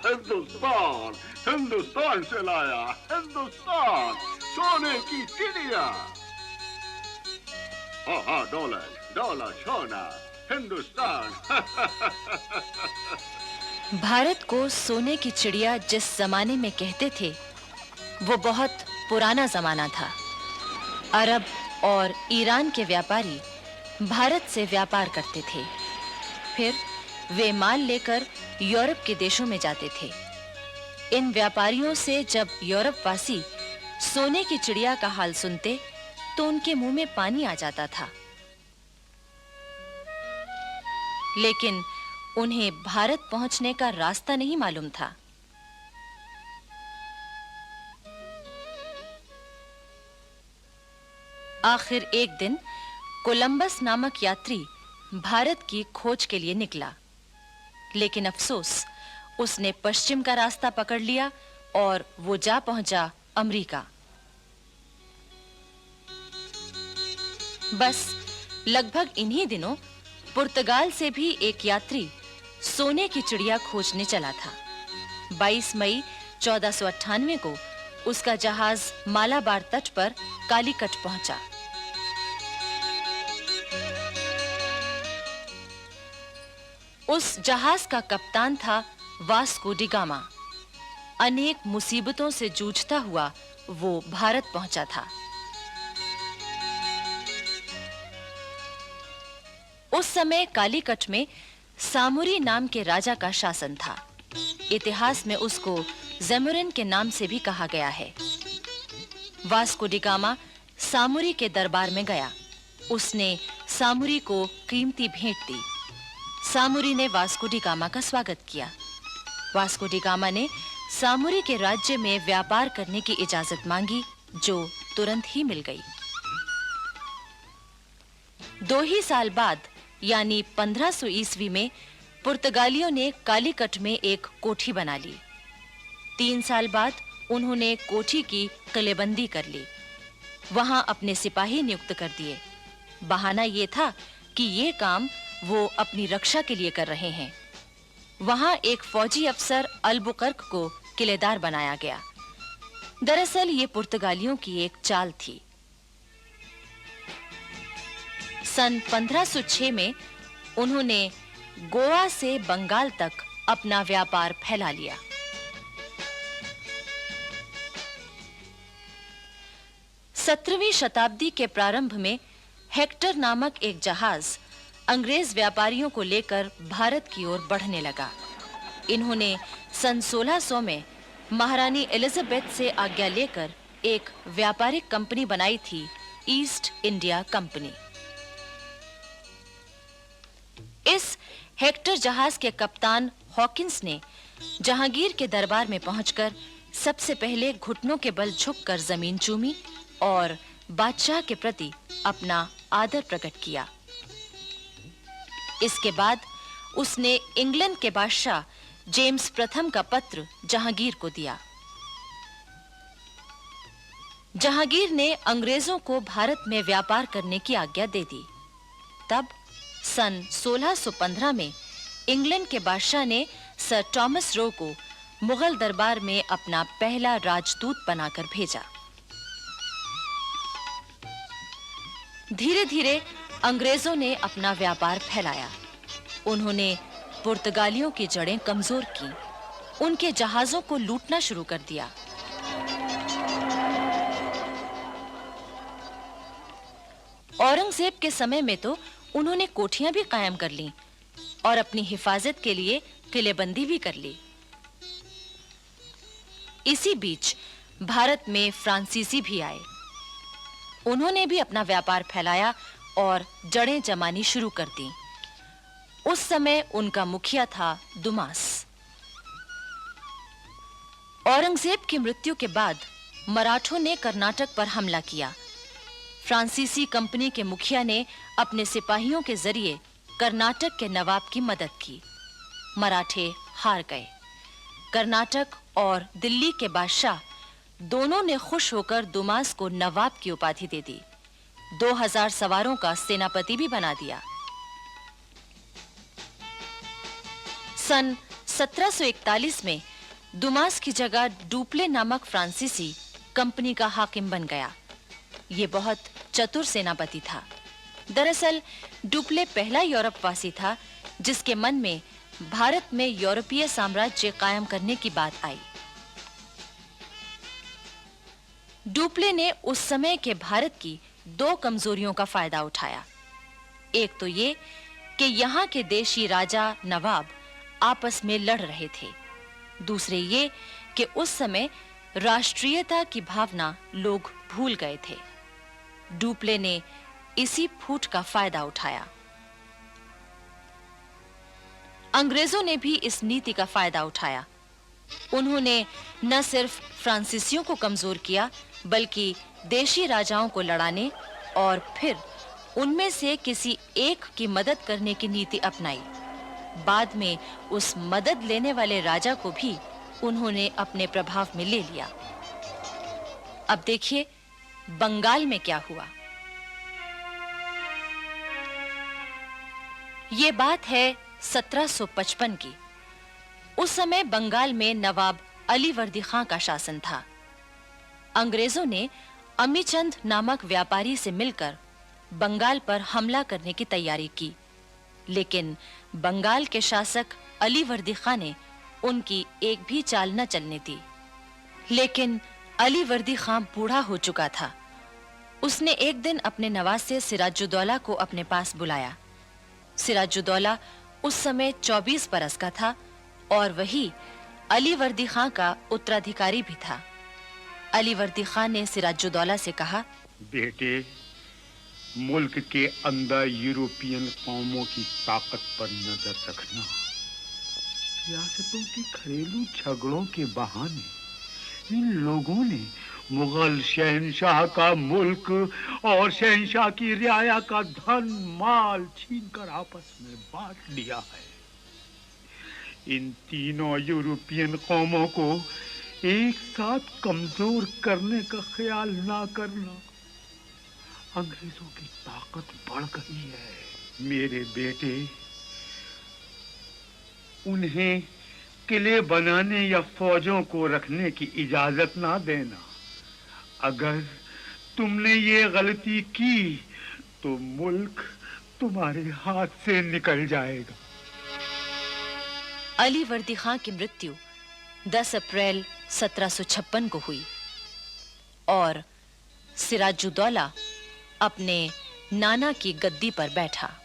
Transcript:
हिंदुस्तान, हिंदुस्तान से लाया, हिंदुस्तान, सोने की चिड़िया। हाँ, डॉलर, डॉलर, सोना, हिंदुस्तान। भारत को सोने की चिड़िया जिस जमाने में कहते थे, वो बहुत पुराना जमाना था। अरब और ईरान के व्यापारी भारत से व्यापार करते थे। फिर वे माल लेकर यूरोप के देशों में जाते थे। इन व्यापारियों से जब यूरोप वासी सोने की चिड़िया का हाल सुनते, तो उनके मुंह में पानी आ जाता था। लेकिन उन्हें भारत पहुंचने का रास्ता नहीं मालूम था। आखिर एक दिन कोलंबस नामक यात्री भारत की खोज के लिए निकला, लेकिन अफसोस, उसने पश्चिम का रास्ता पकड़ लिया और वो जा पहुंचा अमेरिका। बस लगभग इन्हीं दिनों पुर्तगाल से भी एक यात्री सोने की चिड़िया खोजने चला था। 22 मई 1498 को उसका जहाज मालाबार तट पर कालीकट पहुंचा। उस जहाज का कप्तान था वास्को डी गामा। अनेक मुसीबतों से जूझता हुआ वो भारत पहुंचा था। उस समय कालीकट में सामुरी नाम के राजा का शासन था। इतिहास में उसको ज़ेमुरिन के नाम से भी कहा गया है। वास्को डी गामा सामुरी के दरबार में गया। उसने सामुरी को कीमती भेंट दी। सामुरी ने वास्को डी गामा का स्वागत किया। वास्को डी गामा ने सामुरी के राज्य में व्यापार करने की इजाजत मांगी, जो तुरंत ही मिल गई। 2 ही साल बाद, यानी 1500 ईस्वी में, पुर्तगालियों ने कालीकट में एक कोठी बना ली। 3 साल बाद उन्होंने कोठी की किलेबंदी कर ली। वहां अपने सिपाही नियुक्त कर दिए। बहाना ये था कि ये काम वो अपनी रक्षा के लिए कर रहे हैं। वहां एक फौजी अफसर अल्बुकर्क को किलेदार बनाया गया। दरअसल ये पुर्तगालियों की एक चाल थी। सन 1506 में उन्होंने गोवा से बंगाल तक अपना व्यापार फैला लिया। सत्रहवीं शताब्दी के प्रारंभ में हेक्टर नामक एक जहाज अंग्रेज व्यापारियों को लेकर भारत की ओर बढ़ने लगा। इन्होंने सन 1600 में महारानी एलिजाबेथ से आज्ञा लेकर एक व्यापारिक कंपनी बनाई थी, ईस्ट इंडिया कंपनी। इस हेक्टर जहाज के कप्तान हॉकिंस ने जहांगीर के दरबार में पहुंचकर सबसे पहले घुटनों के बल झुककर जमीन चूमी और बादशाह के प्रति अपना आदर प्रकट किया। इसके बाद उसने इंग्लैंड के बादशाह जेम्स प्रथम का पत्र जहांगीर को दिया। जहांगीर ने अंग्रेजों को भारत में व्यापार करने की आज्ञा दे दी। तब सन 1615 में इंग्लैंड के बादशाह ने सर थॉमस रो को मुगल दरबार में अपना पहला राजदूत बनाकर भेजा। धीरे-धीरे अंग्रेजों ने अपना व्यापार फैलाया। उन्होंने पुर्तगालियों की जड़ें कमजोर की, उनके जहाजों को लूटना शुरू कर दिया। औरंगजेब के समय में तो उन्होंने कोठियां भी कायम कर लीं और अपनी हिफाजत के लिए किलेबंदी भी कर ली। इसी बीच भारत में फ्रांसीसी भी आए। उन्होंने भी अपना व्यापार फैलाया और जड़ें जमानी शुरू कर दी। उस समय उनका मुखिया था दुमास। औरंगजेब की मृत्यु के बाद मराठों ने कर्नाटक पर हमला किया। फ्रांसीसी कंपनी के मुखिया ने अपने सिपाहियों के जरिए कर्नाटक के नवाब की मदद की। मराठे हार गए। कर्नाटक और दिल्ली के बादशाह दोनों ने खुश होकर दुमास को नवाब की उपाधि दे दी। 2000 सवारों का सेनापति भी बना दिया। सन 1741 में दुमास की जगह डुप्ले नामक फ्रांसीसी कंपनी का हाकिम बन गया। ये बहुत चतुर सेनापति था। दरअसल डुप्ले पहला यूरोपवासी था जिसके मन में भारत में यूरोपीय साम्राज्य कायम करने की बात आई। डुप्ले ने उस समय के भारत की दो कमजोरियों का फायदा उठाया। एक तो ये कि यहाँ के देशी राजा नवाब आपस में लड़ रहे थे। दूसरे ये कि उस समय राष्ट्रीयता की भावना लोग भूल गए थे। डुप्ले ने इसी फूट का फायदा उठाया। अंग्रेजों ने भी इस नीति का फायदा उठाया। उन्होंने न सिर्फ फ्रांसीसियों को कमजोर किया बल्कि देशी राजाओं को लड़ाने और फिर उनमें से किसी एक की मदद करने की नीति अपनाई। बाद में उस मदद लेने वाले राजा को भी उन्होंने अपने प्रभाव में ले लिया। अब देखिए बंगाल में क्या हुआ। ये बात है 1755 की। उस समय बंगाल में नवाब अलीवर्दी खां का शासन था। अंग्रेजों ने अमीचंद नामक व्यापारी से मिलकर बंगाल पर हमला करने की तैयारी की, लेकिन बंगाल के शासक अलीवर्दी खां ने उनकी एक भी चाल न चलने दी। लेकिन अलीवर्दी खां बूढ़ा हो चुका था। उसने एक दिन अपने नवासे सिराजुद्दौला को अपने पास बुलाया। सिराजुद्दौला उस समय 24 बरस का था और वही अलीवर्दी खां का उत्तराधिकारी भी था। अलीवर्दी खां ने सिराजुद्दौला से कहा, बेटे, मुल्क के अंदर यूरोपियन कौमों की ताकत पर नजर रखना। रियासतों के घरेलू झगड़ों के बहाने इन लोगों ने मुगल शहंशाह का मुल्क और शहंशाह की रियाया का धन माल छीनकर आपस में बांट लिया है। इन तीनों यूरोपियन कौमों को एक साथ कमजोर करने का ख्याल ना करना। अंग्रेजों की ताकत बढ़ गई है। मेरे बेटे, उन्हें किले बनाने या फौजों को रखने की इजाजत ना देना। अगर तुमने ये गलती की तो मुल्क तुम्हारे हाथ से निकल जाएगा। अलीवर्दी खां की मृत्यु 10 अप्रैल 1756 को हुई और सिराजुद्दौला अपने नाना की गद्दी पर बैठा।